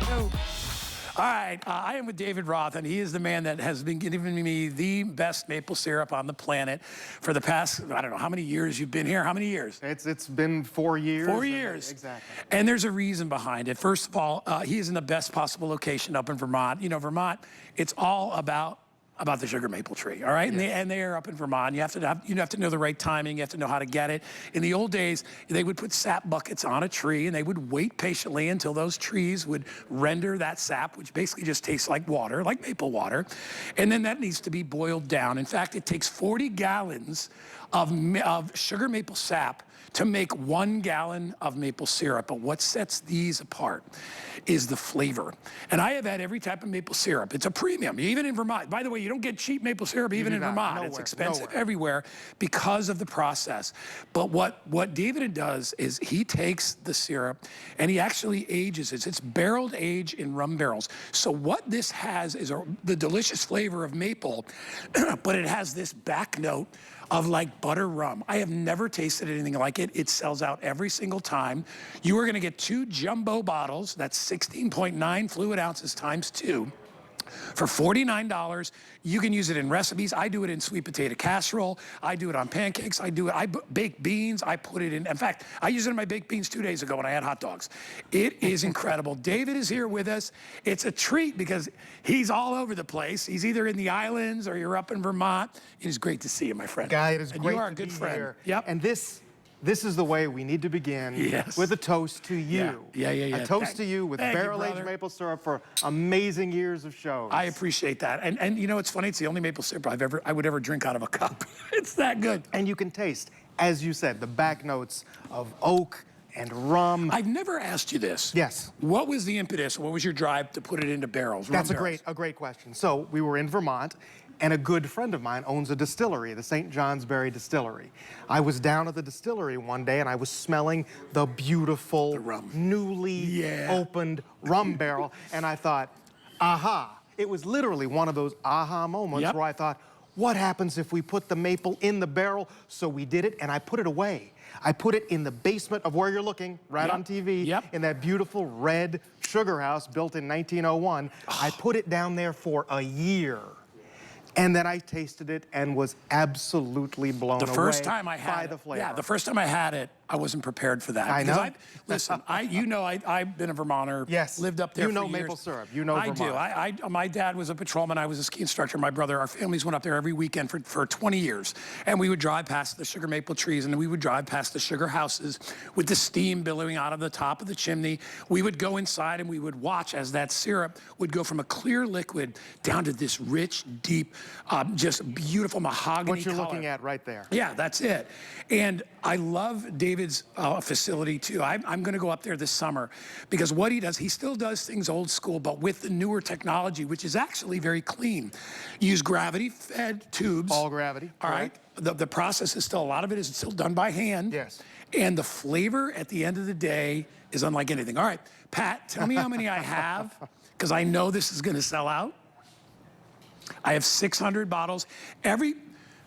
All right, I am with David Roth, and he is the man that has been giving me the best maple syrup on the planet for the past, I don't know how many years you've been here. How many years? It's been 4 years. 4 years. Exactly. And there's a reason behind it. First of all, he is in the best possible location up in Vermont. You know, Vermont, it's all about the sugar maple tree, all right? Yes. And they are up in Vermont. You have to know the right timing. You have to know how to get it. In the old days, they would put sap buckets on a tree, and they would wait patiently until those trees would render that sap, which basically just tastes like water, like maple water. And then that needs to be boiled down. In fact, it takes 40 gallons of sugar maple sap to make 1 gallon of maple syrup. But what sets these apart is the flavor. And I have had every type of maple syrup. It's a premium, even in Vermont. By the way, you don't get cheap maple syrup even in Vermont. Nowhere, it's expensive nowhere. everywhere because of the process. But what David does is he takes the syrup and he actually ages it. It's barreled aged in rum barrels. So what this has is the delicious flavor of maple, but it has this back note of like butter rum. I have never tasted anything like it. It sells out every single time. You are gonna get 2 jumbo bottles, that's 16.9 fluid ounces times 2. For $49, you can use it in recipes. I do it in sweet potato casserole. I do it on pancakes. I bake beans. I put it in fact, I used it in my baked beans 2 days ago when I had hot dogs. It is incredible. David is here with us. It's a treat because he's all over the place. He's either in the islands or you're up in Vermont. It is great to see you, my friend. Guy, it is and great you are to a good be friend. here. Yep. And this is the way we need to begin. Yes. With a toast to you. Yeah. A toast to you with Thank you, barrel-aged brother. maple syrup for amazing years of shows. I appreciate that. And you know, it's funny, it's the only maple syrup I would ever drink out of a cup. It's that good. And you can taste, as you said, the back notes of oak and rum. I've never asked you this. Yes. What was the impetus? What was your drive to put it into barrels? That's rum barrels? a great question. So we were in Vermont, and a good friend of mine owns a distillery, the St. Johnsbury Distillery. I was down at the distillery one day, and I was smelling the beautiful, rum. newly opened rum barrel, and I thought, aha. It was literally one of those aha moments where I thought, what happens if we put the maple in the barrel? So we did it, and I put it away. I put it in the basement of where you're looking, right on TV, in that beautiful red sugar house built in 1901. I put it down there for a year. And then I tasted it and was absolutely blown away the first time I had by the flavor. Yeah, the first time I had it, I wasn't prepared for that. I know. Listen, I've been a Vermonter. Yes. Lived up there You know for years. maple syrup. You know Vermont. I do. My dad was a patrolman. I was a ski instructor. My brother, our families went up there every weekend for 20 years. And we would drive past the sugar maple trees, and we would drive past the sugar houses with the steam billowing out of the top of the chimney. We would go inside and we would watch as that syrup would go from a clear liquid down to this rich, deep, just beautiful mahogany What you're color. looking at right there. Yeah, that's it. And I love David's facility too. I'm going to go up there this summer because what he does, he still does things old school, but with the newer technology, which is actually very clean. You use gravity-fed tubes. All gravity. All right. The process is still, a lot of it is still done by hand. Yes. And the flavor at the end of the day is unlike anything. All right, Pat, tell me how many I have, because I know this is going to sell out. I have 600 bottles. Every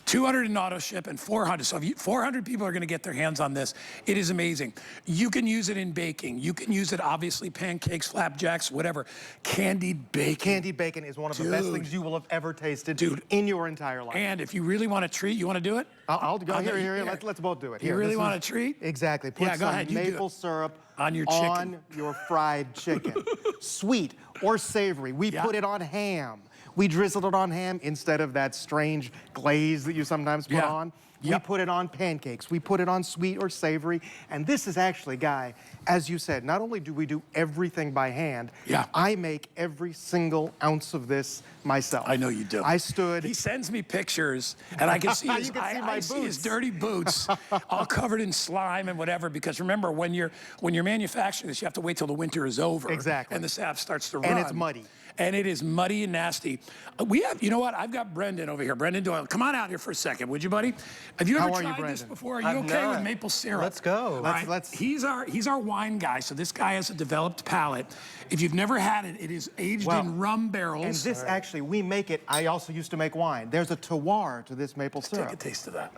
200 in auto ship and 400. So 400 people are going to get their hands on this. It is amazing. You can use it in baking. You can use it, obviously, pancakes, flapjacks, whatever. Candied bacon. Candied bacon is one of the best things you will have ever tasted in your entire life. And if you really want a treat, you want to do it? I'll go here. Let's both do it. You really want a treat? Exactly. Put some maple syrup on your chicken. On your fried chicken. Sweet or savory. We put it on ham. We drizzled it on ham instead of that strange glaze that you sometimes put on. We put it on pancakes. We put it on sweet or savory. And this is actually, Guy, as you said, not only do we do everything by hand, I make every single ounce of this myself. I know you do. I stood. He sends me pictures, and I can see his, I see his dirty boots, all covered in slime and whatever. Because remember, when you're manufacturing this, you have to wait till the winter is over. Exactly. And the sap starts to run. And it's muddy. And it is muddy and nasty. We have, you know what? I've got Brendan over here. Brendan Doyle, come on out here for a second, would you, buddy? Have you ever tried this before? Are you okay with maple syrup? Let's go. He's our wine guy, so this guy has a developed palate. If you've never had it, it is aged in rum barrels. And this actually, we make it. I also used to make wine. There's a terroir to this maple syrup. Take a taste of that.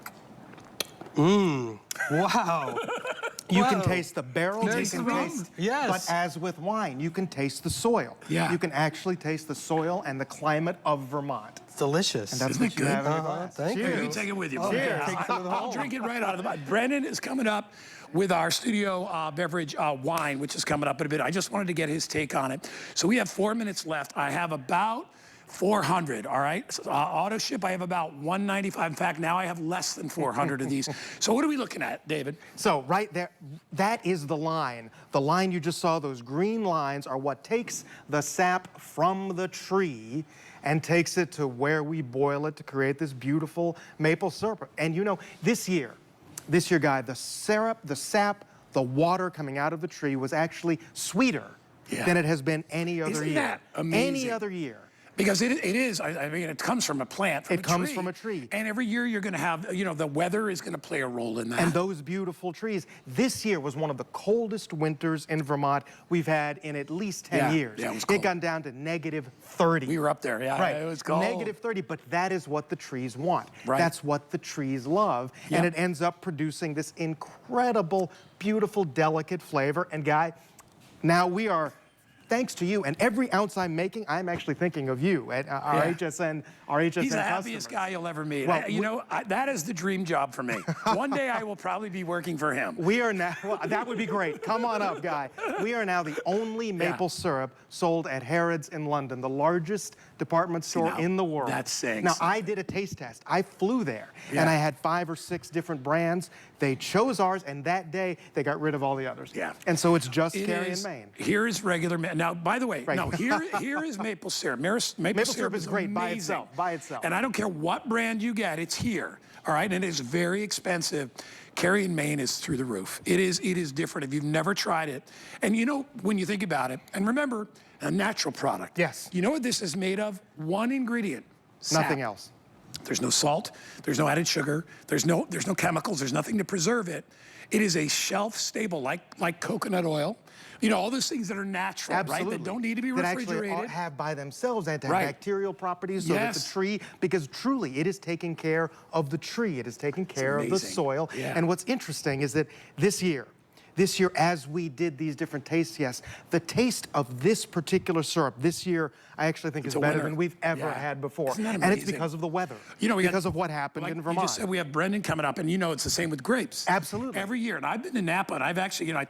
Wow. You can Whoa. taste the barrel, you There's can the rum. taste, Yes. but as with wine, you can taste the soil. Yeah. You can actually taste the soil and the climate of Vermont. It's delicious. And that's Isn't what it you good? have in your glass. Thank you. You Cheers. can take it with you. Oh, Brendan. yeah. Take some of it I'll home. drink it right out of the bottle. Brendan is coming up with our studio beverage wine, which is coming up in a bit. I just wanted to get his take on it. So we have 4 minutes left. I have about 400, all right? So, auto ship, I have about 195. In fact, now I have less than 400 of these. So what are we looking at, David? So right there, that is the line. The line you just saw, those green lines are what takes the sap from the tree and takes it to where we boil it to create this beautiful maple syrup. And you know, this year, Guy, the syrup, the sap, the water coming out of the tree was actually sweeter than it has been any other Isn't year. that amazing? Any other year. Because it is, I mean, it comes from a plant, from a tree. It comes from a tree. And every year you're going to have, you know, the weather is going to play a role in that. And those beautiful trees. This year was one of the coldest winters in Vermont we've had in at least 10 years. Yeah, it was cold. It got down to -30. We were up there, yeah. Right. It was cold. -30, but that is what the trees want. Right. That's what the trees love. And it ends up producing this incredible, beautiful, delicate flavor. And Guy, now we are, thanks to you, and every ounce I'm making, I'm actually thinking of you at our HSN He's the customers. happiest guy you'll ever meet. Well, That is the dream job for me. One day I will probably be working for him. We are now, well, that would be great. Come on up, Guy. We are now the only maple syrup sold at Harrods in London, the largest department store now, in the world. that sings. Now, I did a taste test. I flew there, and I had 5 or 6 different brands. They chose ours, and that day, they got rid of all the others. Yeah. And so it's just It Cary is- and Maine. Here is regular. Now, by the way, Right. no, here is maple syrup. Maple syrup is great by amazing. itself, by itself. And I don't care what brand you get, it's here. All right, and it's very expensive. Cary and Maine is through the roof. It is different if you've never tried it. And you know, when you think about it, and remember, a natural product. Yes. You know what this is made of? One ingredient. Sap. Nothing else. There's no salt, there's no added sugar, there's no chemicals, there's nothing to preserve it. It is a shelf stable, like coconut oil. You know, all those things that are natural, Absolutely. right? That don't need to be that refrigerated. actually have by themselves Right. antibacterial properties so that the Yes. tree, because truly it is taking care of the tree, it is taking care of the amazing. soil. Yeah. And what's interesting is that this year, as we did these different taste tests, the taste of this particular syrup this year, I actually think is a better winner. than we've ever Yeah. had before. Isn't that And it's amazing? because of the weather. You know, because of what happened like in you Vermont. just said, we have Brendan coming up, and you know it's the same with grapes. Absolutely. Every year, and I've been to Napa, and I've actually, you know,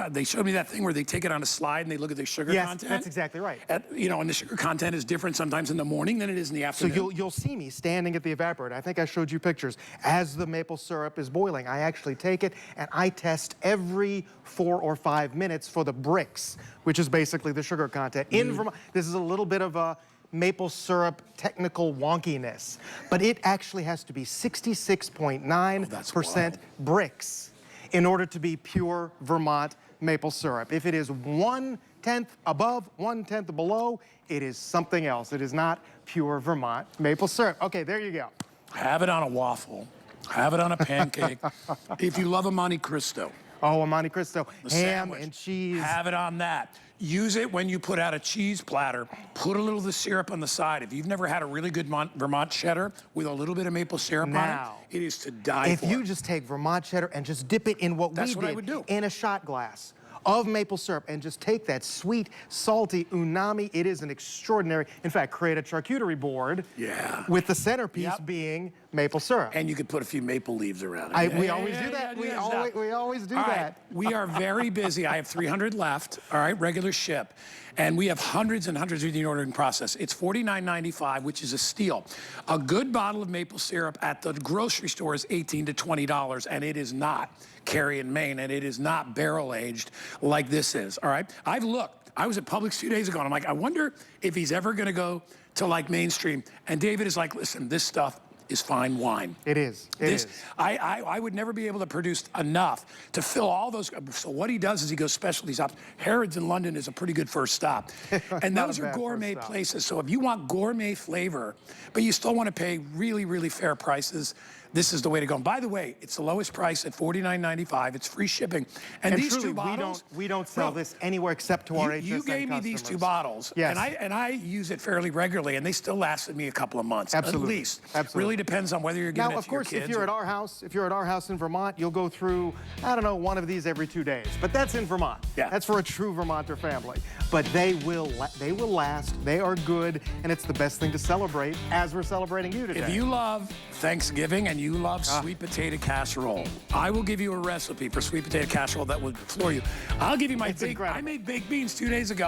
they showed me that thing where they take it on a slide and they look at the sugar Yes, content. that's exactly right. You know, and the sugar content is different sometimes in the morning than it is in the So afternoon. you'll see me standing at the evaporator. I think I showed you pictures. As the maple syrup is boiling, I actually take it and I test every 4 or 5 minutes for the bricks, which is basically the sugar content. In Vermont, this is a little bit of a maple syrup technical wonkiness, but it actually has to be 66.9% bricks in order to be pure Vermont maple syrup. If it is 1/10 above, 1/10 below, it is something else. It is not pure Vermont maple syrup. Okay, there you go. Have it on a waffle. Have it on a pancake. If you love a Monte Cristo. Oh, a Monte Cristo, The ham sandwich, and cheese. Have it on that. Use it when you put out a cheese platter. Put a little of the syrup on the side. If you've never had a really good Vermont cheddar with a little bit of maple syrup Now, on it, it is to die If for. you just take Vermont cheddar and just dip it in what That's we what I did, would do. in a shot glass of maple syrup, and just take that sweet, salty umami, it is an extraordinary, in fact, create a charcuterie board with the centerpiece being maple syrup. And you could put a few maple leaves around it. We always do that. We always do All right, that. we are very busy. I have 300 left, all right, regular ship. And we have hundreds and hundreds of the ordering process. It's $49.95, which is a steal. A good bottle of maple syrup at the grocery store is $18 to $20, and it is not Cary and Maine, and it is not barrel aged like this is, all right? I've looked. I was at Publix 2 days ago, and I'm like, I wonder if he's ever gonna go to like mainstream. And David is like, listen, this stuff is fine wine. It is. It is. I would never be able to produce enough to fill all those. So what he does is he goes specialty shops. Harrods in London is a pretty good first stop. And Not those a are bad gourmet first stop. places. So if you want gourmet flavor, but you still want to pay really, really fair prices, this is the way to go. And by the way, it's the lowest price at $49.95. It's free shipping. And these truly, two bottles, we don't sell this anywhere except to our HSN you gave me these two bottles, yes. and I use it fairly regularly, and they still lasted me a couple of months, Absolutely. at least. Absolutely. Really depends on whether you're giving Now, it of to your course, kids. if you're at our house in Vermont, you'll go through, I don't know, one of these every 2 days. But that's in Vermont. Yeah. That's for a true Vermonter family. But they will last. They are good, and it's the best thing to celebrate as we're celebrating you today. If you love Thanksgiving and you love sweet potato casserole, I will give you a recipe for sweet potato casserole that will floor you. I'll give you my It's incredible. I made baked beans 2 days ago.